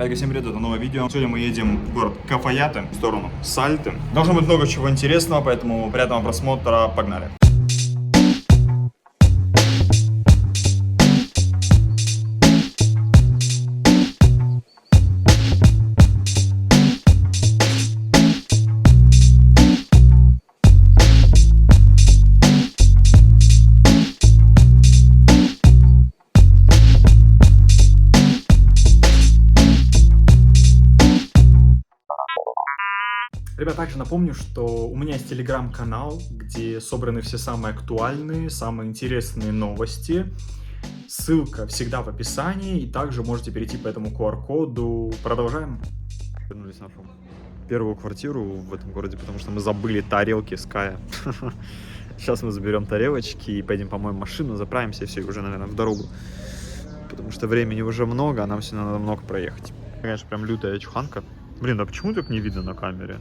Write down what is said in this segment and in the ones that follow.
Всем привет, это новое видео. Сегодня мы едем в город Кафаяте, в сторону Сальты. Должно быть много чего интересного, поэтому приятного просмотра, погнали. Ребят, также напомню, что у меня есть телеграм-канал, где собраны все самые актуальные, самые интересные новости. Ссылка всегда в описании, и также можете перейти по этому QR-коду. Продолжаем. Вернулись нашу первую квартиру в этом городе, потому что мы забыли тарелки с Кая. Сейчас мы заберем тарелочки и поедем помоем машину, заправимся и все, и уже, наверное, в дорогу. Потому что времени уже много, а нам сегодня надо много проехать. Конечно, прям лютая чуханка. Блин, а почему так не видно на камере?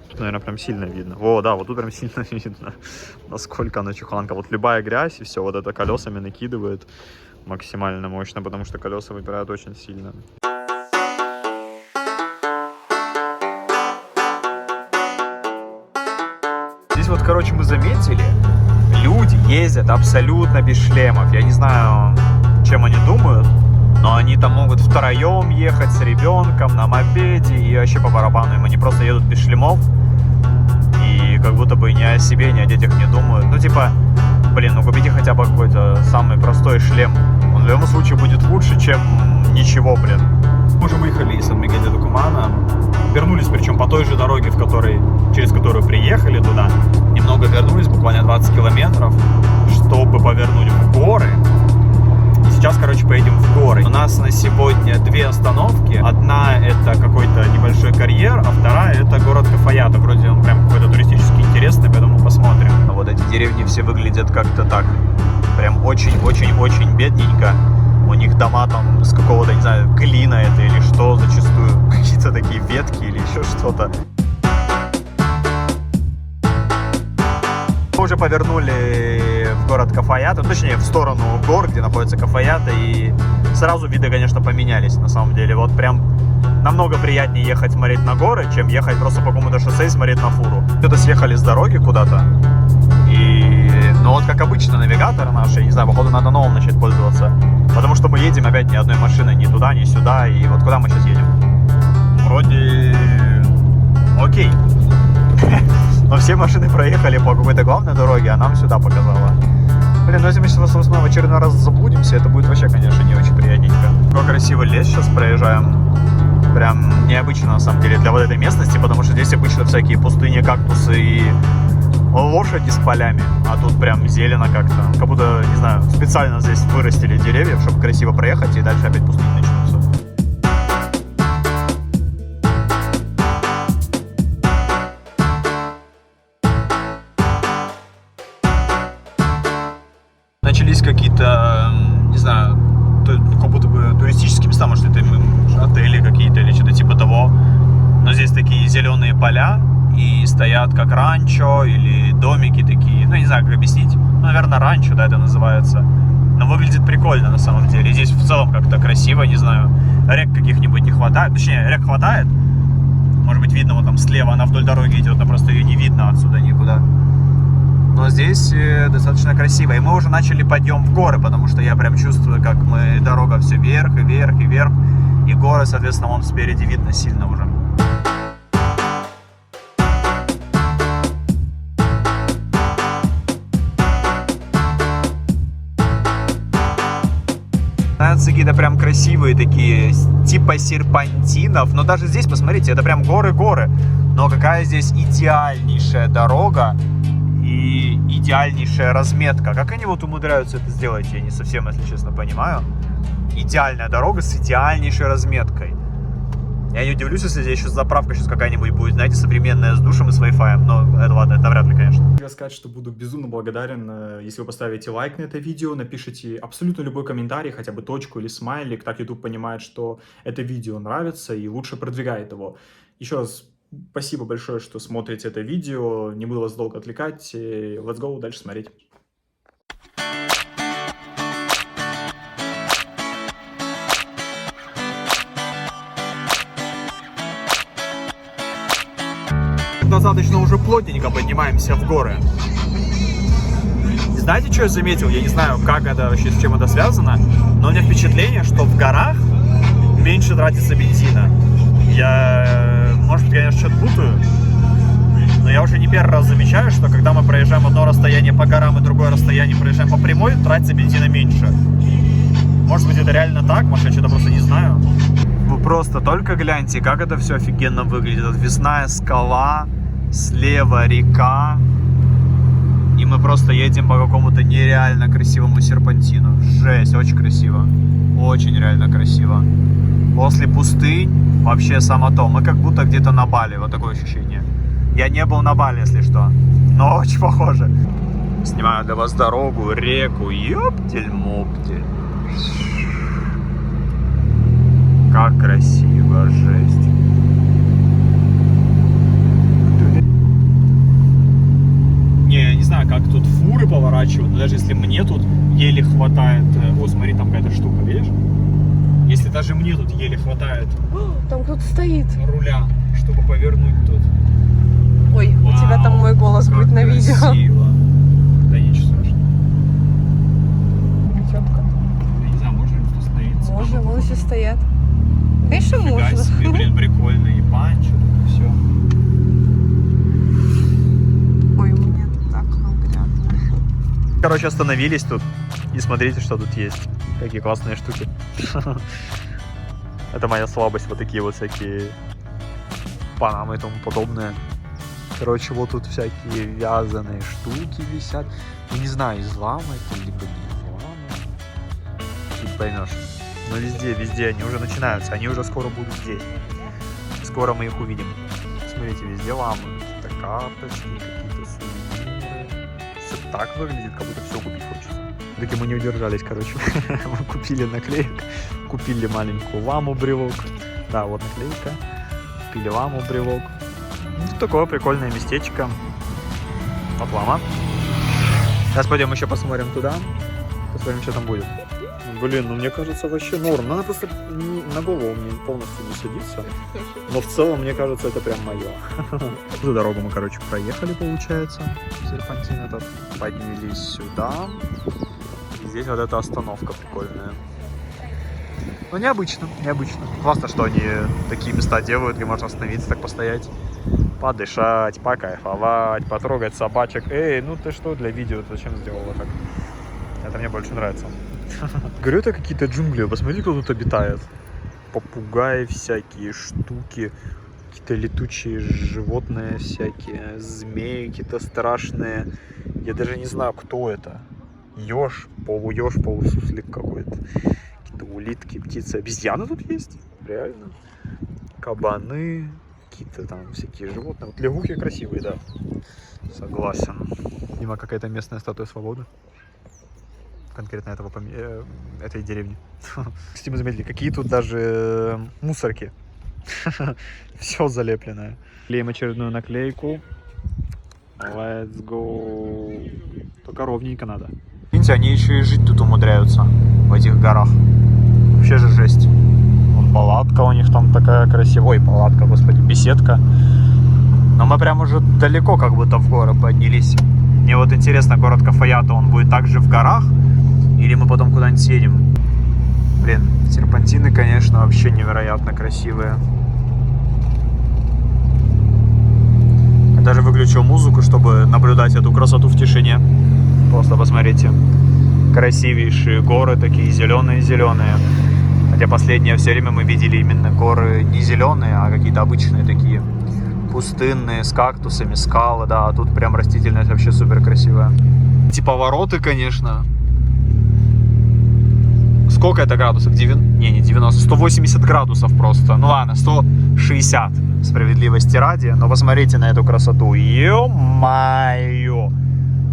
Тут, наверное, прям сильно видно. О, да, вот тут прям сильно видно, насколько она чуханка. Вот любая грязь и все, вот это колесами накидывает максимально мощно, потому что колеса выпирают очень сильно. Здесь вот, короче, мы заметили, люди ездят абсолютно без шлемов. Я не знаю, чем они думают, но они там могут втроем ехать с ребенком на мопеде и вообще по барабану им. Они просто едут без шлемов и как будто бы ни о себе, ни о детях не думают. Ну типа, блин, ну купите хотя бы какой-то самый простой шлем. Он в любом случае будет лучше, чем ничего, блин. Мы уже выехали из Сан-Мигель де Тукумана. Вернулись, причем по той же дороге, через которую приехали туда. Немного вернулись, буквально 20 километров, чтобы повернуть в горы. Сейчас, короче, поедем в горы. У нас на сегодня две остановки. Одна это какой-то небольшой карьер, а вторая это город Кафаяте. Вроде он прям какой-то туристически интересный, поэтому посмотрим. Вот эти деревни все выглядят как-то так. Прям очень-очень-очень бедненько. У них дома там с какого-то, не знаю, глина это или что, зачастую. Какие-то такие ветки или еще что-то. Мы уже повернули в город Кафаяте, точнее в сторону гор, где находится Кафаяте, и сразу виды, конечно, поменялись на самом деле. Вот прям намного приятнее ехать смотреть на горы, чем ехать просто по какому-то шоссе и смотреть на фуру. Где-то съехали с дороги куда-то, и ну вот как обычно навигатор наш, я не знаю, походу надо новым начать пользоваться, потому что мы едем опять ни одной машиной ни туда, ни сюда, и вот куда мы сейчас едем? Вроде окей. Но все машины проехали по какой-то главной дороге, а нам сюда показала. Блин, ну если мы сейчас в очередной раз заблудимся, это будет вообще, конечно, не очень приятненько. Какой красивый лес сейчас проезжаем. Прям необычно, на самом деле, для вот этой местности, потому что здесь обычно всякие пустыни, кактусы и лошади с полями. А тут прям зелено как-то. Как будто, не знаю, специально здесь вырастили деревьев, чтобы красиво проехать, и дальше опять пустыни начнутся. Начались какие-то, не знаю, как будто бы туристические места, может это отели какие-то или что-то типа того. Но здесь такие зеленые поля и стоят как ранчо или домики такие, ну не знаю как объяснить, ну, наверное ранчо, да, это называется. Но выглядит прикольно на самом деле. И здесь в целом как-то красиво, не знаю, рек каких-нибудь не хватает, точнее рек хватает. Может быть видно вот там слева, она вдоль дороги идет, но просто ее не видно отсюда никуда. Но здесь достаточно красиво. И мы уже начали подъем в горы, потому что я прям чувствую, как дорога все вверх и вверх и вверх. И горы, соответственно, вон спереди видно сильно уже. Становятся какие-то прям красивые такие, типа серпантинов. Но даже здесь, посмотрите, это прям горы-горы. Но какая здесь идеальнейшая дорога. И идеальнейшая разметка. Как они вот умудряются это сделать, я не совсем, если честно, понимаю. Идеальная дорога с идеальнейшей разметкой. Я не удивлюсь, если здесь еще заправка сейчас какая-нибудь будет, знаете, современная, с душем и с Wi-Fi. Но это ладно, это вряд ли, конечно. Я сказать, что буду безумно благодарен, если вы поставите лайк на это видео, напишите абсолютно любой комментарий, хотя бы точку или смайлик, так YouTube понимает, что это видео нравится и лучше продвигает его. Еще раз спасибо большое, что смотрите это видео. Не буду вас долго отвлекать. Let's go дальше смотреть. достаточно уже плотненько поднимаемся в горы. Знаете, что я заметил? Я не знаю, как это вообще, с чем это связано, но у меня впечатление, что в горах меньше тратится бензина. Я, может быть, конечно, что-то путаю, но я уже не первый раз замечаю, что когда мы проезжаем одно расстояние по горам и другое расстояние проезжаем по прямой, тратится бензина меньше. Может быть, это реально так, может, я что-то просто не знаю. Вы просто только гляньте, как это все офигенно выглядит. Отвесная скала, слева река, и мы просто едем по какому-то нереально красивому серпантину. Жесть, очень красиво. Очень реально красиво. После пустынь вообще само то. Мы как будто где-то на Бали, вот такое ощущение. Я не был на Бали, если что, но очень похоже. Снимаю для вас дорогу, реку, ёптель-моптель. Как красиво, жесть. Не, я не знаю, как тут фуры поворачивают, но даже если мне тут еле хватает... О, смотри, там какая-то штука, видишь? Если даже мне тут еле хватает... Там кто-то стоит. Руля, чтобы повернуть тут. Ой, у тебя там мой голос как будет на видео. Красиво. Да ничего страшного. Четко. Я не знаю, можно ли тут остановиться? Можно, вон все стоят. Конечно, Фига можно. себе, блин, прикольно. И панчо, все. Ой, у меня так грязно. Короче, остановились тут. И смотрите, что тут есть. Какие классные штуки. Это моя слабость, вот такие вот всякие панамы и тому подобное. Короче, вот тут всякие вязаные штуки висят. Я не знаю, из ламы это, либо не из ламы. Ты поймешь. Но везде они уже начинаются. Они уже скоро будут здесь. Скоро мы их увидим. Смотрите, везде ламы. Какие-то карточки, какие-то сувениры. Все так выглядит, как будто все купить хочется. Таки мы не удержались, короче. Мы купили наклеек. Купили маленькую ламу брелок. Да, вот наклейка. Купили ламу брелок. Ну, такое прикольное местечко. Вот лама. Сейчас пойдем еще посмотрим туда. Посмотрим, что там будет. Блин, ну мне кажется, вообще норм. Надо просто на голову мне полностью не садиться. Но в целом, мне кажется, это прям мое. Эту дорогу мы, короче, проехали, получается. Серпантин этот. Поднялись сюда. И здесь вот эта остановка прикольная. Ну, необычно, необычно. Классно, что они такие места делают, где можно остановиться, так постоять. Подышать, покайфовать, потрогать собачек. Эй, ну ты что, для видео ты зачем сделала так? Это мне больше нравится. Говорю, это какие-то джунгли. Посмотри, кто тут обитает. Попугаи всякие, штуки. Какие-то летучие животные всякие. Змеи какие-то страшные. Я даже не знаю, кто это. Ёж, полусуслик какой-то. Какие-то улитки, птицы. Обезьяны тут есть? Реально. Кабаны. Какие-то там всякие животные. Вот лягухи красивые, да. Согласен. Видимо, какая-то местная статуя свободы. Конкретно этой деревни. Кстати, мы заметили, какие тут даже мусорки. Все залепленное. Клеим очередную наклейку. Let's go. Только ровненько надо. Видите, они еще и жить тут умудряются. В этих горах. Вообще же жесть. Вон палатка у них там такая красивая. Ой, палатка, господи, беседка. Но мы прям уже далеко как будто в горы поднялись. Мне вот интересно, город Кафаята, он будет также в горах? Или мы потом куда-нибудь съедем? Блин, серпантины, конечно, вообще невероятно красивые. Я даже выключил музыку, чтобы наблюдать эту красоту в тишине. Просто посмотрите. Красивейшие горы, такие зеленые-зеленые. Хотя последнее все время мы видели именно горы не зеленые, а какие-то обычные такие. Пустынные, с кактусами, скалы, да. А тут прям растительность вообще супер красивая. Эти повороты, конечно. Сколько это градусов? Не 90, 180 градусов просто. Ну ладно, 160, справедливости ради. Но посмотрите на эту красоту. Ё-моё!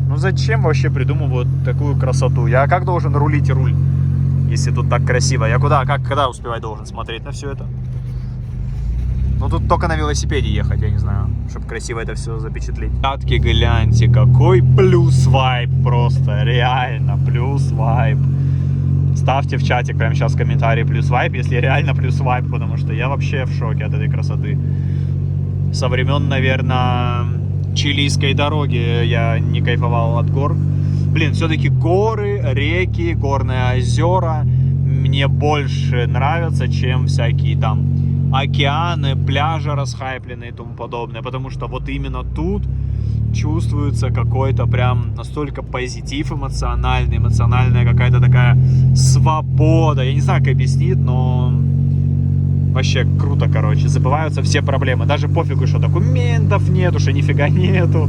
Ну зачем вообще придумывают такую красоту? Я как должен рулить руль, если тут так красиво? Я когда успевать должен смотреть на все это? Ну тут только на велосипеде ехать, я не знаю, чтобы красиво это все запечатлеть. Ребятки, гляньте, какой плюс вайб просто, реально плюс вайб. Ставьте в чатик прямо сейчас комментарий плюс вайб, если реально плюс вайб, потому что я вообще в шоке от этой красоты. со времен, наверное, чилийской дороги я не кайфовал от гор. Блин, все-таки горы, реки, горные озера мне больше нравятся, чем всякие там океаны, пляжи расхайпленные и тому подобное. Потому что вот именно тут чувствуется какой-то прям настолько позитив эмоциональный, эмоциональная какая-то такая свобода. Я не знаю, как объяснить, но вообще круто, короче. Забываются все проблемы. Даже пофигу, что документов нету, что нифига нету.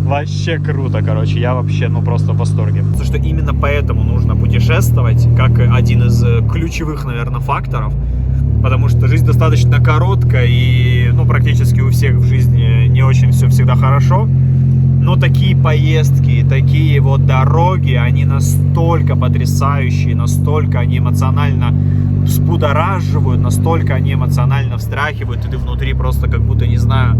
Вообще круто, короче. Я вообще, ну, просто в восторге. Потому что именно поэтому нужно путешествовать, как один из ключевых, наверное, факторов. Потому что жизнь достаточно короткая, и, ну, практически у всех в жизни не очень все всегда хорошо. Но такие поездки, такие вот дороги, они настолько потрясающие, настолько они эмоционально взбудораживают, настолько они эмоционально встряхивают, и ты внутри просто как будто, не знаю,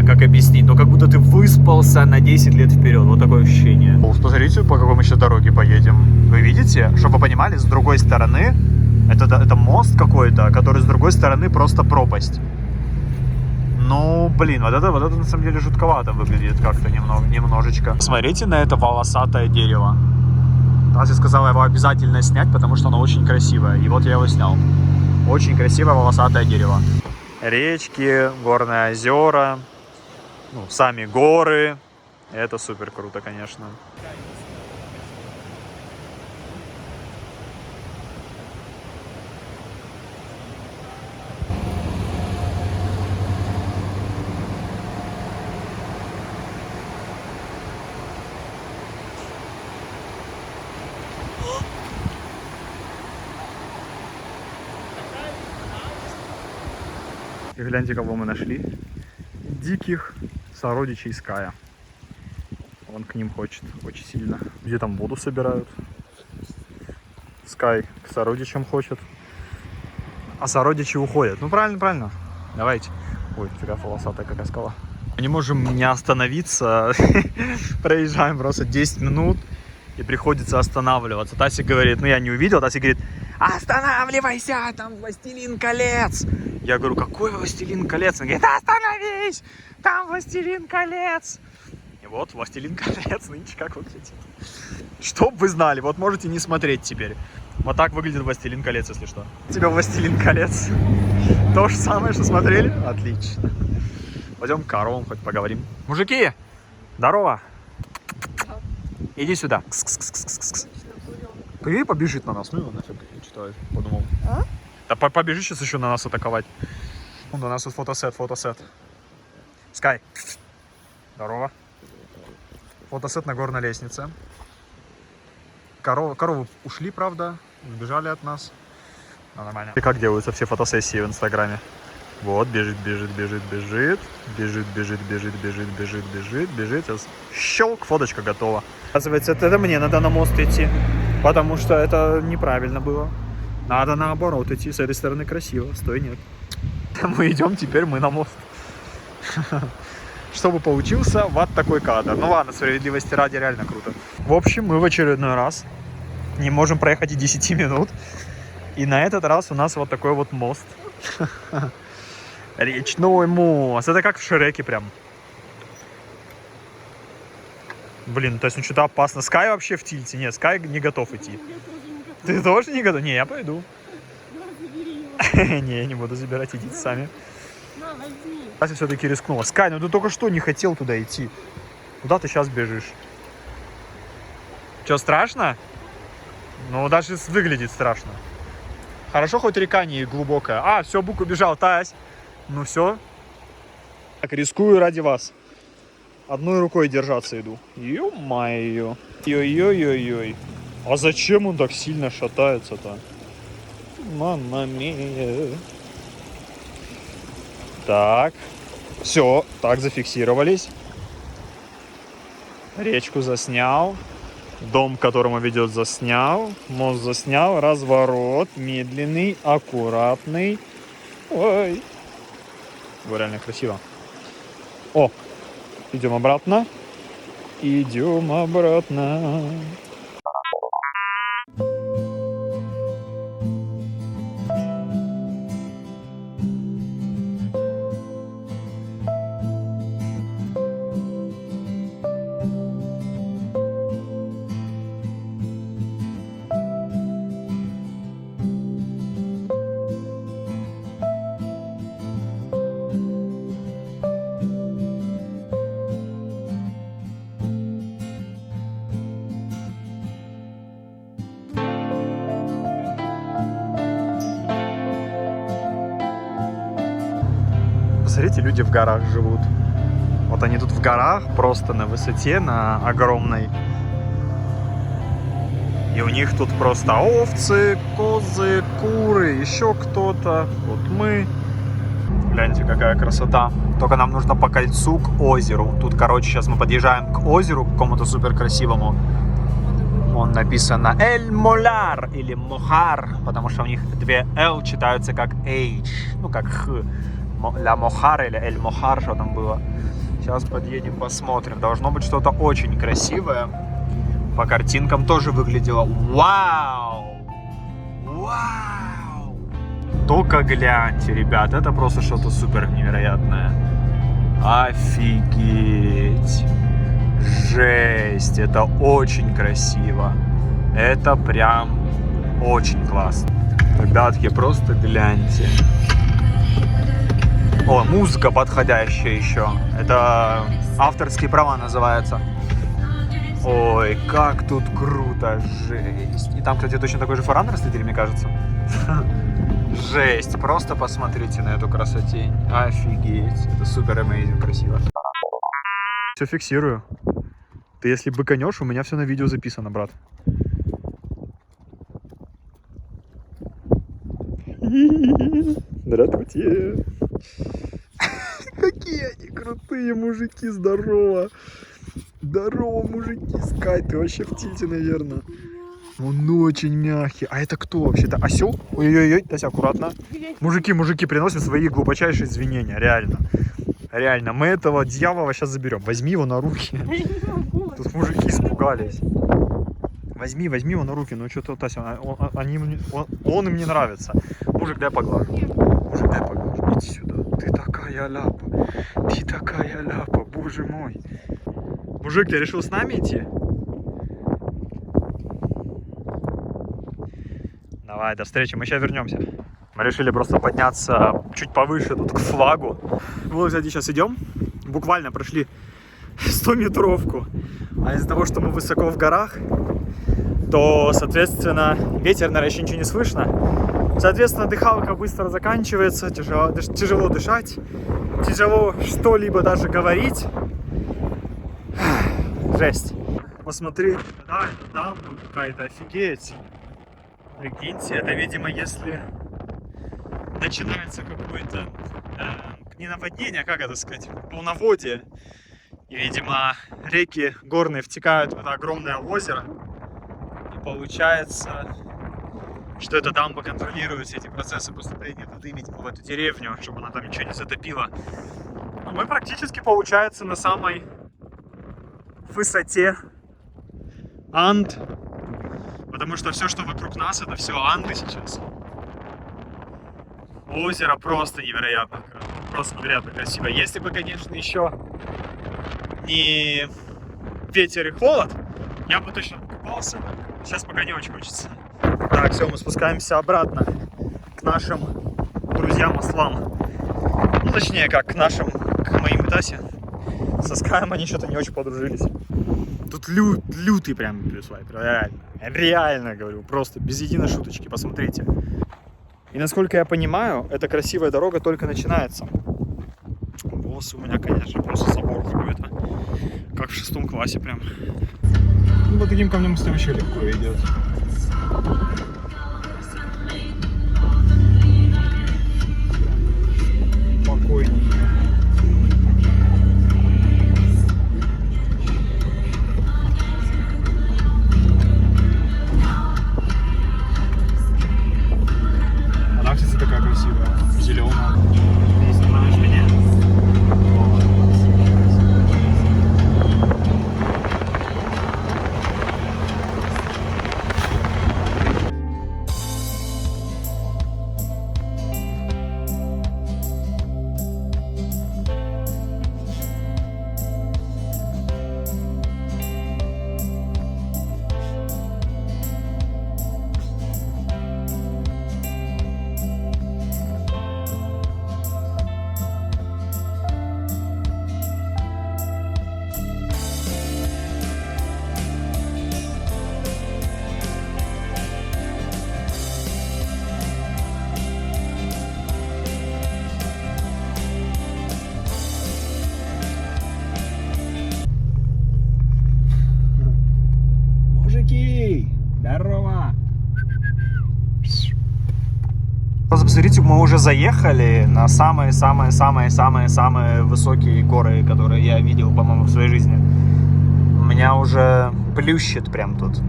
как объяснить, но как будто ты выспался на 10 лет вперед. Вот такое ощущение. Посмотрите, по какой мы еще дороге поедем. Вы видите? Чтобы вы понимали, с другой стороны, это мост какой-то, который с другой стороны просто пропасть. Ну, блин, вот это на самом деле жутковато выглядит как-то немножечко. Смотрите на это волосатое дерево. Тася сказала его обязательно снять, потому что оно очень красивое. И вот я его снял. Очень красивое волосатое дерево. Речки, горные озера, ну, сами горы. Это супер круто, конечно. И гляньте, кого мы нашли. Диких сородичей Ская. Он к ним хочет очень сильно. Где там воду собирают. Скай к сородичам хочет. А сородичи уходят. Ну, правильно, правильно. Давайте. Ой, такая волосатая какая скала. Не можем не остановиться. Проезжаем просто 10 минут. И приходится останавливаться. Тася говорит, ну я не увидел. Тася говорит, останавливайся, там Властелин колец. Я говорю, какой Властелин колец? Он говорит, остановись, там Властелин колец. И вот Властелин колец нынче как выглядит. Чтоб вы знали, вот можете не смотреть теперь. Вот так выглядит Властелин колец, если что. У тебя Властелин колец. То же самое, что смотрели? Отлично. Пойдем к коровам хоть поговорим. Мужики, здорово. Иди сюда. Ты побежит на нас. Ну его нафиг, я читаю, подумал. А? Да побежит сейчас еще на нас атаковать. Вон у нас тут фотосет. Скай. Здорово. Фотосет на горной лестнице. Коровы ушли, правда. Сбежали от нас. Но нормально. И как делаются все фотосессии в Инстаграме? Вот, бежит. Сейчас щелк, фоточка готова. Оказывается, это мне надо на мост идти, потому что это неправильно было. Надо наоборот идти, с этой стороны красиво, с той нет. Мы идем, теперь мы на мост. Чтобы получился вот такой кадр. Ну ладно, справедливости ради, реально круто. В общем, мы в очередной раз не можем проехать и 10 минут. И на этот раз у нас вот такой вот мост. Речной мост. Это как в Шреке прям. Блин, то есть ну что-то опасно. Скай вообще в тильте. Нет, Скай не готов идти. Ты тоже не готов? Не, я пойду. Не, я не буду забирать, идите сами. Ася все-таки рискнула. Скай, ну ты только что не хотел туда идти. Куда ты сейчас бежишь? Че, страшно? Ну, даже выглядит страшно. Хорошо, хоть река не глубокая. А, все, Бук убежал, Тась. Ну все. Так, рискую ради вас. Одной рукой держаться иду. Ё-моё. Ой-ой-ой-ой. А зачем он так сильно шатается-то? Мамма мия. Так. Все, так, зафиксировались. Речку заснял. Дом, к которому ведет, заснял. Мост заснял. Разворот. Медленный, аккуратный. Ой. Было реально красиво. О, идем обратно. Идем обратно. посмотрите, люди в горах живут. Вот они тут в горах, просто на высоте, на огромной. И у них тут просто овцы, козы, куры, еще кто-то. Вот мы. Гляньте, какая красота. Только нам нужно по кольцу к озеру. Тут, короче, сейчас мы подъезжаем к озеру, к какому-то супер красивому. Он написано Эль Моляр или Мохар, потому что у них две Л читаются как H, ну как Х. Ля Мохар или Эль Мохар, что там было. Сейчас подъедем, посмотрим. Должно быть что-то очень красивое. По картинкам тоже выглядело вау! Вау! Только гляньте, ребят, это просто что-то супер невероятное. Офигеть! Жесть! Это очень красиво. Это прям очень классно. Ребятки, просто гляньте. О, музыка подходящая еще. Это авторские права называется. Ой, как тут круто, жесть. И там, кстати, точно такой же фаран расследили, мне кажется. Жесть, просто посмотрите на эту красотень. Офигеть, это супер amazing красиво. Все фиксирую. Ты если быканешь, у меня все на видео записано, брат. Здравствуйте. Какие они крутые мужики, здорово. Здорово, мужики, Скай, ты вообще в тильте, наверное. Он очень мягкий. А это кто вообще? Это осел? Ой-ой-ой, Тася, аккуратно. Мужики, приносим свои глубочайшие извинения, реально. Реально, мы этого дьявола сейчас заберем. Возьми его на руки. Тут мужики испугались. Возьми его на руки. Ну что-то, Тася, он им не нравится. Мужик, дай поглажу. Мужик, дай поглажу. Иди сюда. Ты такая ляпа. Ты такая ляпа, боже мой. Мужик, ты решил с нами идти? Давай, до встречи, мы сейчас вернемся. Мы решили просто подняться чуть повыше тут к флагу. Вот, кстати, сейчас идем. Буквально прошли 100-метровку. А из-за того, что мы высоко в горах, то, соответственно, ветер, наверное, еще ничего не слышно. Соответственно, дыхалка быстро заканчивается, тяжело дышать, тяжело что-либо даже говорить. Жесть. Посмотри, да, там какая-то, офигеть. Прикиньте, это, видимо, если начинается какое-то не наводнение, а как это сказать, полноводие. И, видимо, реки горные втекают в это огромное озеро. И получается, что эта дамба контролирует все эти процессы поступления воды, видимо, в эту деревню, чтобы она там ничего не затопила. Но мы практически, получается, на самой высоте Анд. Потому что все, что вокруг нас, это все Анды сейчас. Озеро просто невероятно красиво. Если бы, конечно, еще не ветер и холод, я бы точно покупался. Сейчас пока не очень хочется. Так, все, мы спускаемся обратно к нашим друзьям-ослам. Ну, точнее, как к моим и Тасе. Со Скаем они что-то не очень подружились. Тут лютый прям плюс-вайп, реально говорю, просто без единой шуточки, посмотрите. И насколько я понимаю, эта красивая дорога только начинается. Волосы у меня, конечно, просто забор какой-то, как в 6 классе прям. Ну, по таким камням вообще легко идет. Спокойненько. Такая красивая, зеленая. Ты снимаешь меня? мы уже заехали на самые-самые-самые-самые-самые высокие горы, которые я видел, по-моему, в своей жизни. Меня уже плющит прям тут.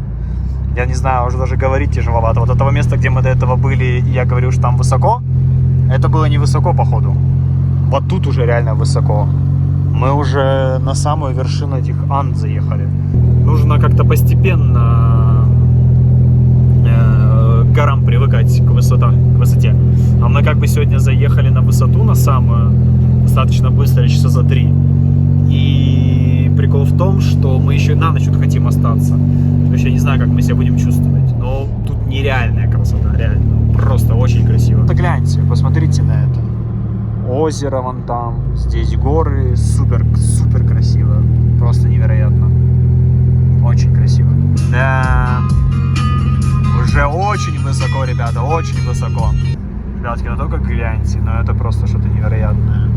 Я не знаю, уже даже говорить тяжеловато. Вот от того места, где мы до этого были, и я говорил, что там высоко, это было не высоко, походу. Вот тут уже реально высоко. Мы уже на самую вершину этих Анд заехали. Нужно как-то постепенно к горам привыкать, к высоте. А мы как бы сегодня заехали на высоту, на самую, достаточно быстро, часа за 3. И прикол в том, что мы еще на ночь тут хотим остаться. То есть я не знаю, как мы себя будем чувствовать. Но тут нереальная красота, реально. Просто очень красиво. Да гляньте, посмотрите на это. Озеро вон там, здесь горы, супер красиво. Просто невероятно. Очень красиво. Да, уже очень высоко, ребята, очень высоко. Ребятки, ну только гляньте, но это просто что-то невероятное.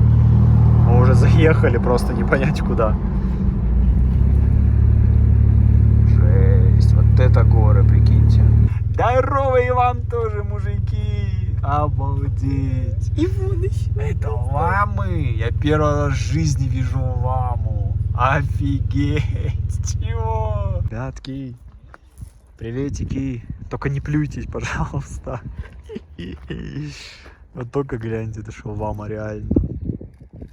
Мы уже заехали, просто не понять куда. Жесть, вот это горы, прикиньте. Здорово, и вам тоже, мужики. Обалдеть. И вон еще. Это ламы. Я первый раз в жизни вижу ламу. Офигеть. Чего? Ребятки, приветики. Только не плюйтесь, пожалуйста. Вот только гляньте, это что, лама реально.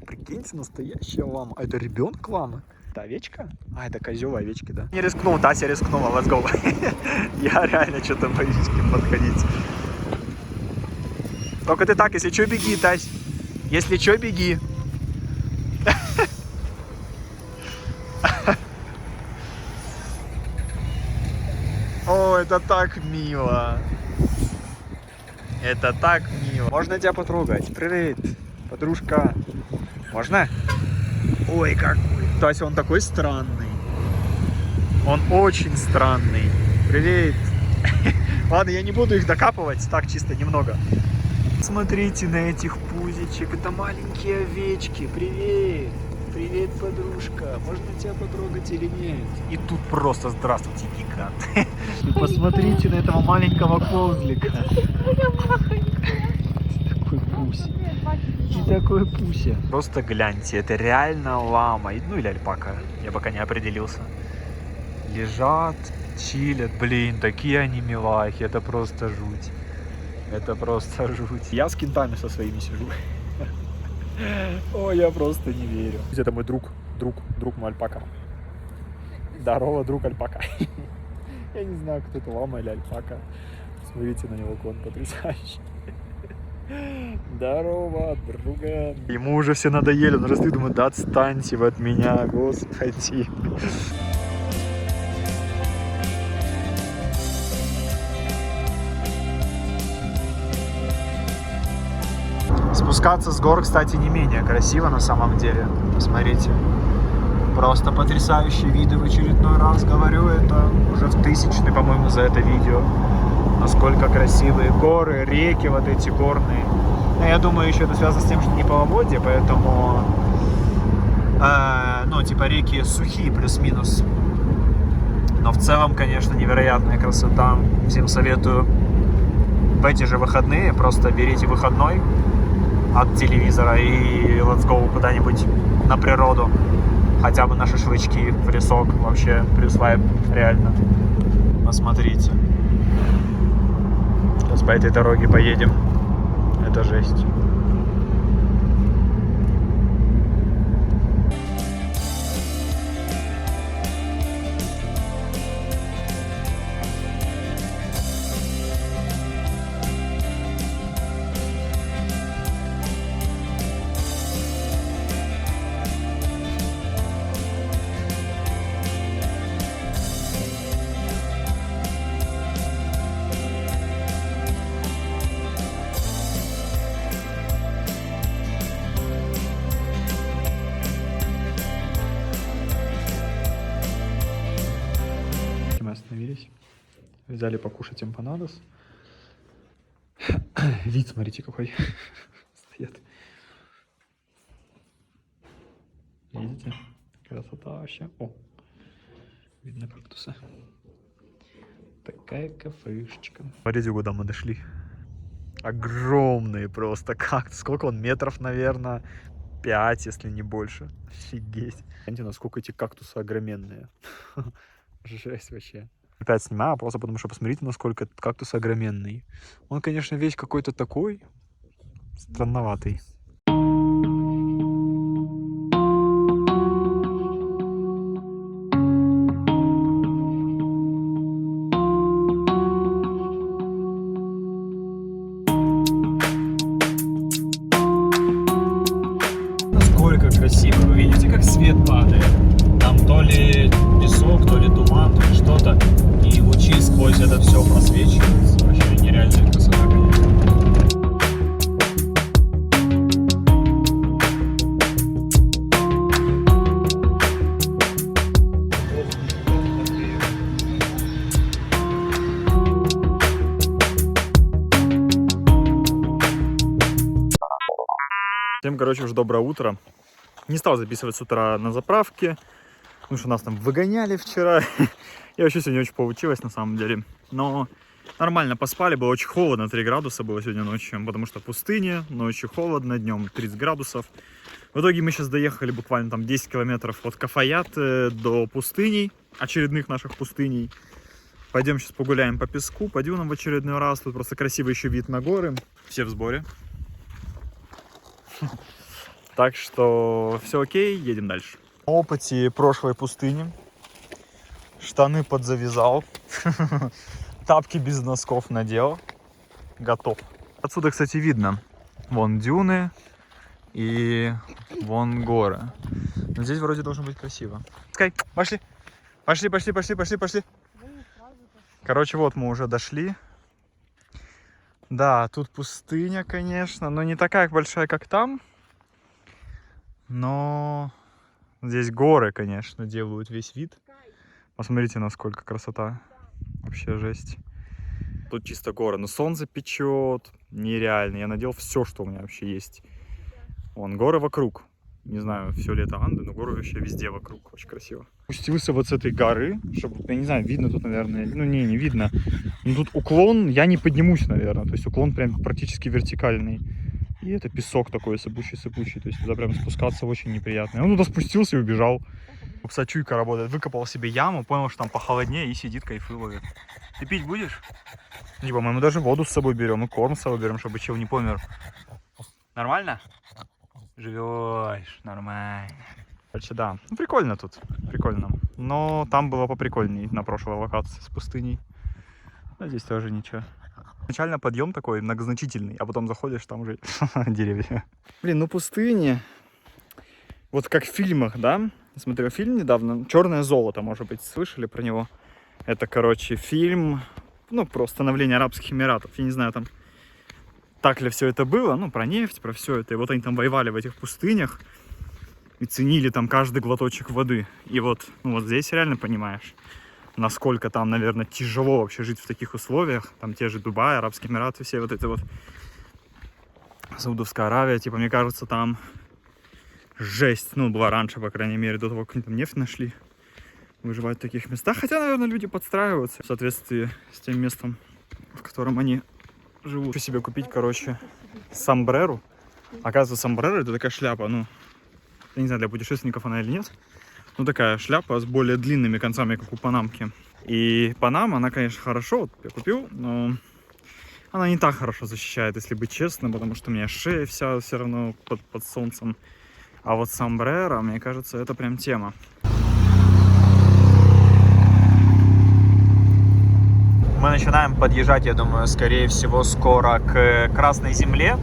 Прикиньте, настоящая лама. А это ребенок ламы? Это овечка? А, это козел овечки, да. Не рискнул, Тася рискнула, let's go. Я реально что-то боюсь к ним подходить. Только ты так, если что, беги, Тась. Если что, беги. О, это так мило. Это так мило. Можно тебя потрогать? Привет, подружка. Можно? Ой, какой. Тася, он такой странный. Он очень странный. Привет. Ладно, я не буду их докапывать, так чисто немного. Смотрите на этих пузичек. Это маленькие овечки. Привет. Привет, подружка. Можно тебя потрогать или нет? И тут просто здравствуйте, гигант. И посмотрите на этого маленького козлика. Такой пуси. И такой пуся. Просто гляньте, это реально лама. Ну или альпака. Я пока не определился. Лежат, чилят. Блин, такие они милахи. Это просто жуть. Это просто жуть. Я с кентами со своими сижу. Ой, я просто не верю. Это мой друг мой альпака. Здорово, друг альпака. Я не знаю, кто это, лама или альпака. Смотрите на него, он потрясающий. Здорово, друга. Ему уже все надоели, он раз думает, да отстаньте вы от меня, господи. Спускаться с гор, кстати, не менее красиво на самом деле. Посмотрите. Просто потрясающие виды в очередной раз. Говорю, это уже в 1000-й, по-моему, за это видео. Насколько красивые горы, реки вот эти горные. Но я думаю, еще это связано с тем, что не половодье, поэтому... ну, типа реки сухие, плюс-минус. Но в целом, конечно, невероятная красота. Всем советую в эти же выходные просто берите выходной от телевизора и let's go куда-нибудь на природу. Хотя бы на шашлычки, в лесок. Вообще плюс вайб, реально. Посмотрите. Сейчас по этой дороге поедем. Это жесть. Мы остановились, взяли покушать эмпанадос. Вид, смотрите, какой стоят. Видите? Красота вообще. О, видно кактусы. Такая кафешечка. Смотрите, куда мы дошли. Огромные просто. Как? Сколько он? Метров, наверное, 5, если не больше. Офигеть. Смотрите, насколько эти кактусы огроменные. Жесть вообще. Опять снимаю, просто потому что посмотрите, насколько этот кактус огроменный. Он, конечно, весь какой-то такой странноватый. Насколько красиво. Вы видите, как свет падает? Там то ли песок, то ли туман, то ли что-то. И лучи сквозь это все просвечиваются. Вообще нереальная красота, конечно. Всем, короче, уже доброе утро. Не стал записывать с утра на заправке, потому что нас там выгоняли вчера. И вообще сегодня очень получилось, на самом деле. Но нормально поспали, было очень холодно, 3 градуса было сегодня ночью, потому что пустыня, ночью холодно, днем 30 градусов. В итоге мы сейчас доехали буквально там 10 километров от Кафаяты до пустыней, очередных наших пустыней. Пойдем сейчас погуляем по песку, по дюнам в очередной раз. Тут просто красивый еще вид на горы. Все в сборе. Так что все окей, едем дальше. На опыте прошлой пустыни штаны подзавязал, тапки без носков надел, готов. Отсюда, кстати, видно, вон дюны и вон горы. Но здесь вроде должно быть красиво. Скай, пошли, пошли. Короче, вот мы уже дошли. Да, тут пустыня, конечно, но не такая большая, как там. Но здесь горы, конечно, делают весь вид. Посмотрите, насколько красота. Вообще жесть. Тут чисто горы, но солнце печет. Нереально. Я надел все, что у меня вообще есть. Вон, горы вокруг. Не знаю, все ли это Анды, но горы вообще везде вокруг. Очень красиво. Спустился вот с этой горы, чтобы, я не знаю, видно тут, наверное. Ну, не видно. Но тут уклон, я не поднимусь, наверное. То есть уклон прям практически вертикальный. И это песок такой сыпучий. То есть туда прям спускаться очень неприятно. Он туда спустился и убежал. Пса-чуйка работает. Выкопал себе яму, понял, что там похолоднее и сидит, кайфует. Ты пить будешь? Типа, мы даже воду с собой берем и корм с собой берем, чтобы чел не помер. Нормально? Живешь, нормально. Короче, да. Ну, прикольно тут. Прикольно. Но там было поприкольней на прошлой локации с пустыней. А здесь тоже ничего. Изначально подъем такой многозначительный, а потом заходишь, там уже деревья. Блин, ну пустыня. Вот как в фильмах, да? Смотрел фильм недавно. «Черное золото», может быть, слышали про него? Это, короче, фильм, ну, про становление Арабских Эмиратов. Я не знаю, там, так ли все это было, ну, про нефть, про все это. И вот они там воевали в этих пустынях и ценили там каждый глоточек воды. И вот, ну, вот здесь реально понимаешь, насколько там, наверное, тяжело вообще жить в таких условиях. Там те же Дубай, Арабские Эмираты, все вот это вот. Саудовская Аравия, типа, мне кажется, там жесть. Ну, была раньше, по крайней мере, до того, как они там нефть нашли. Выживать в таких местах. Хотя, наверное, люди подстраиваются в соответствии с тем местом, в котором они живут. Хочу себе купить, короче, сомбреру. Оказывается, сомбрера — это такая шляпа, ну, я не знаю, для путешественников она или нет. Ну, такая шляпа с более длинными концами, как у панамки. И панама, она, конечно, хорошо, вот я купил, но она не так хорошо защищает, если быть честным, потому что у меня шея вся все равно под солнцем. А вот сомбрера, мне кажется, это прям тема. Мы начинаем подъезжать, я думаю, скорее всего, скоро к Красной Земле,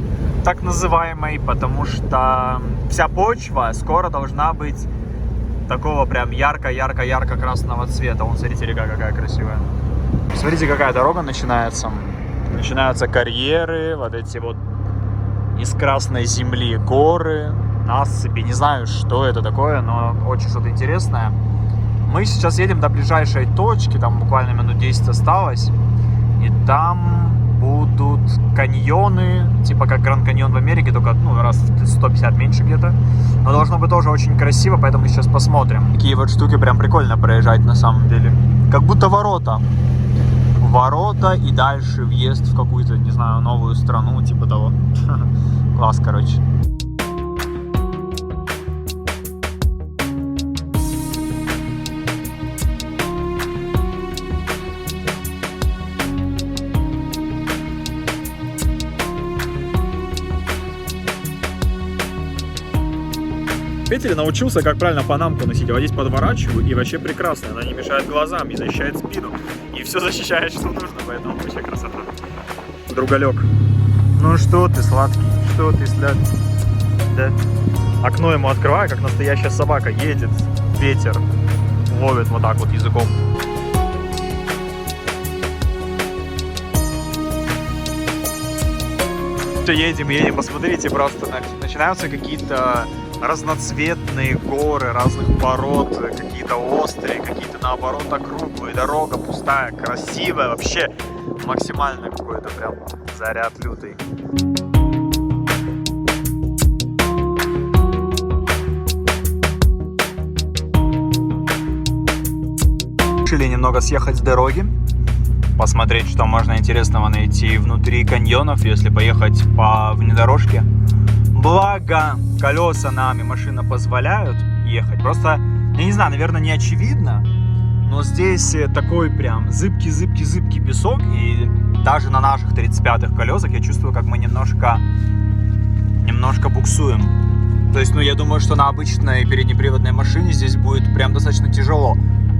так называемой, потому что вся почва скоро должна быть такого прям ярко-ярко-ярко красного цвета. Вон, смотрите, река какая красивая. Смотрите, какая дорога начинается. Начинаются карьеры, вот эти вот из Красной Земли горы, насыпи. Не знаю, что это такое, но очень что-то интересное. Мы сейчас едем до ближайшей точки, там буквально минут 10 осталось. И там будут каньоны, типа как Гранд Каньон в Америке, только ну, раз в 150 меньше где-то. Но должно быть тоже очень красиво, поэтому сейчас посмотрим. Такие вот штуки прям прикольно проезжать на самом деле. Как будто ворота ворота и дальше въезд в какую-то, не знаю, новую страну, типа того. Класс, короче. В Питере научился, как правильно панамку носить. А вот здесь подворачиваю, и вообще прекрасно. Она не мешает глазам, не защищает спину. И все защищает, что нужно, поэтому вообще красота. Другалек. Ну что ты, сладкий, что ты, сладкий? Да. Окно ему открываю, как настоящая собака. Едет, ветер, ловит вот так вот языком. Едем, посмотрите, просто начинаются какие-то разноцветные горы разных пород, какие-то острые, какие-то наоборот округлые, дорога пустая, красивая, вообще максимально какой-то прям заряд лютый. Решили немного съехать с дороги, посмотреть, что можно интересного найти внутри каньонов, если поехать по внедорожке. Благо, колеса нами машина позволяют ехать. Просто, я не знаю, наверное, не очевидно, но здесь такой прям зыбкий песок. И даже на наших 35-х колесах я чувствую, как мы немножко буксуем. То есть, ну, я думаю, что на обычной переднеприводной машине здесь будет прям достаточно тяжело.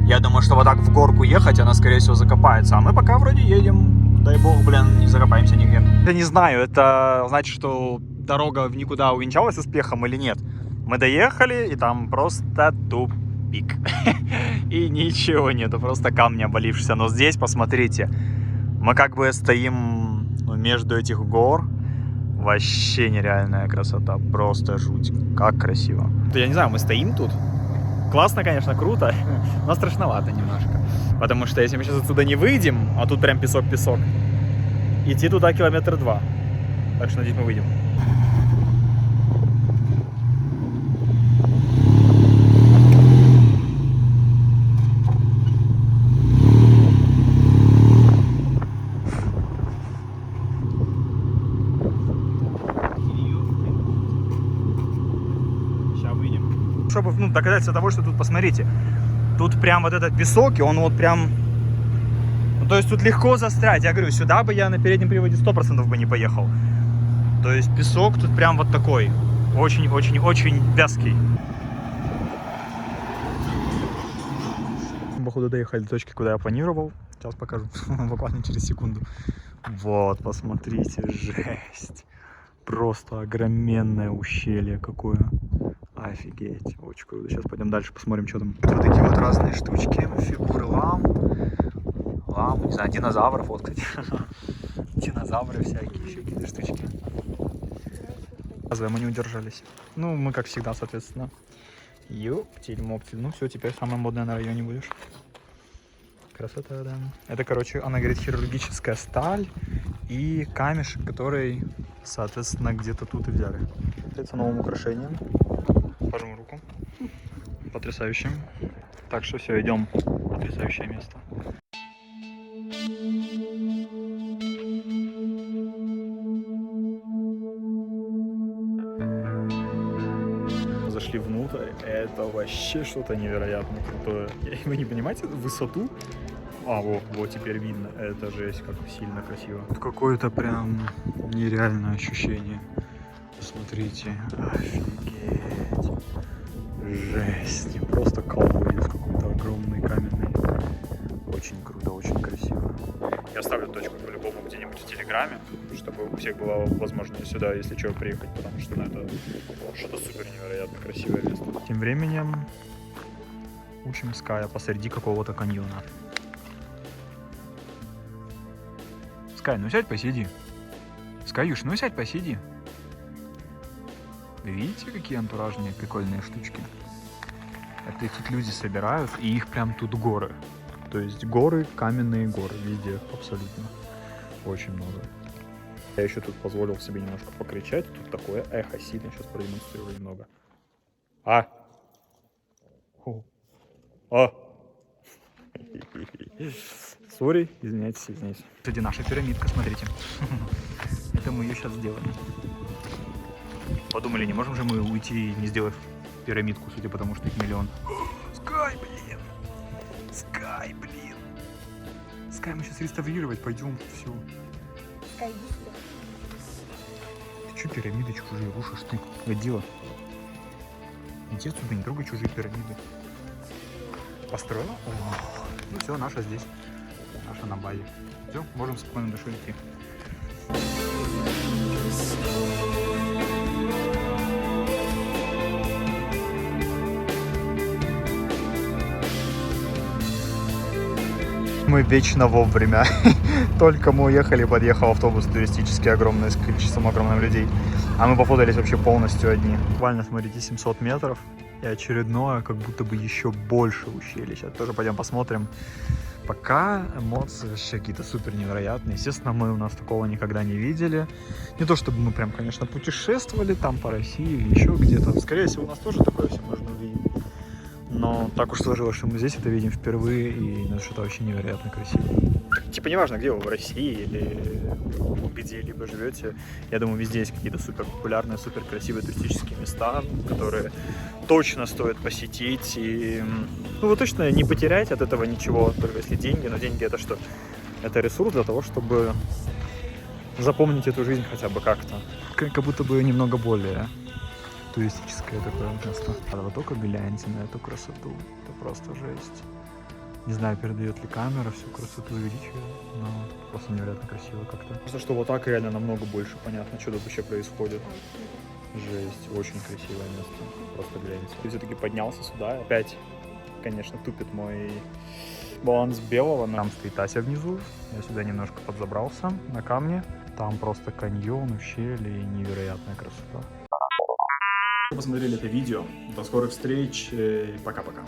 Я думаю, что вот так в горку ехать, она, скорее всего, закопается. А мы пока вроде едем, дай бог, блин, не закопаемся нигде. Я не знаю, это значит, что дорога в никуда увенчалась успехом или нет. Мы доехали, и там просто тупик. И ничего нету, просто камни обвалившиеся. Но здесь, посмотрите, мы как бы стоим между этих гор. Вообще нереальная красота, просто жуть. Как красиво. Я не знаю, мы стоим тут. Классно, конечно, круто, но страшновато немножко. Потому что если мы сейчас отсюда не выйдем, а тут прям песок-песок, идти туда 2 километра. Так что, надеюсь, мы выйдем. Чтобы, ну, доказательство того, что тут, посмотрите, тут прям вот этот песок, и он вот прям, ну, то есть тут легко застрять. Я говорю, сюда бы я на переднем приводе 100% бы не поехал. То есть песок тут прям вот такой, очень вязкий. Походу доехали до точки, куда я планировал. Сейчас покажу, буквально через секунду. Вот, посмотрите, жесть. Просто огроменное ущелье какое. Офигеть, очень круто. Сейчас пойдем дальше, посмотрим, что там. Вот такие вот разные штучки, фигуры лам, не знаю, динозавров, вот, кстати. Динозавры всякие, еще какие-то штучки. Мы не удержались. Ну, мы, как всегда, соответственно. Ёптель-моптель. Ну все, теперь самое модное на районе будешь. Красота, да. Это, короче, она говорит, хирургическая сталь и камешек, который, соответственно, где-то тут и взяли. Это новым украшением. Пожму руку. Потрясающе. Так что все, идем. Потрясающее место. Зашли внутрь. Это вообще что-то невероятно крутое. Вы не понимаете высоту? А, вот теперь видно. Это жесть, как сильно красиво. Какое-то прям нереальное ощущение. Посмотрите. Офигеть. Жесть. Просто колодец какой-то огромный, каменный. Очень круто, очень красиво. Я оставлю точку по-любому где-нибудь в Телеграме, чтобы у всех была возможность сюда, если что, приехать, потому что это что-то супер невероятно красивое место. Тем временем учим Ская посреди какого-то каньона. Скай, ну сядь, посиди. Скаюш, ну сядь, посиди. Видите, какие антуражные прикольные штучки? Это тут люди собирают, и их прям тут горы. То есть горы, каменные горы, везде абсолютно. Очень много. Я еще тут позволил себе немножко покричать. Тут такое эхо сильно. Сейчас продемонстрирую немного. Сори, извиняйтесь. Кстати, наша пирамидка, смотрите. Это мы ее сейчас сделаем. Подумали, не можем же мы уйти, не сделав пирамидку, судя по тому, что их миллион. Скай, блин! Скай, блин! Скай мы сейчас реставрировать пойдем. Все. Скай, иди сюда. Ты что пирамиды чужие рушишь ты? Годила. Иди отсюда, не трогай чужие пирамиды. Построила? О, ну все, наша здесь. Наша на базе. Все, можем спокойно душой идти. Мы вечно вовремя. Только мы уехали, подъехал автобус туристический огромный, с количеством огромных людей. А мы пофотались вообще полностью одни. Буквально, смотрите, 700 метров. И очередное, как будто бы еще больше ущелье. Сейчас тоже пойдем посмотрим. Пока эмоции вообще какие-то супер невероятные. Естественно, мы у нас такого никогда не видели. Не то чтобы мы прям, конечно, путешествовали там по России или еще где-то. Скорее всего, у нас тоже такое все можно увидеть. Но так уж сложилось, что мы здесь это видим впервые, и это что-то вообще невероятно красиво. Типа неважно, где вы, в России или где-либо живете, я думаю, везде есть какие-то супер популярные, супер красивые туристические места, которые точно стоит посетить. И ну, вы точно не потеряете от этого ничего, только если деньги. Но деньги это что? Это ресурс для того, чтобы запомнить эту жизнь хотя бы как-то. Как будто бы немного более туристическое такое место. А вы только гляньте на эту красоту. Это просто жесть. Не знаю, передает ли камера всю красоту и величие, но просто невероятно красиво как-то. Просто что вот так реально намного больше понятно, что тут вообще происходит. Жесть, очень красивое место. Просто гляньте. Я все-таки поднялся сюда. Опять, конечно, тупит мой баланс белого. Там стоит Ася внизу. Я сюда немножко подзабрался на камне. Там просто каньон, ущелье и невероятная красота. Посмотрели это видео. До скорых встреч. Пока-пока.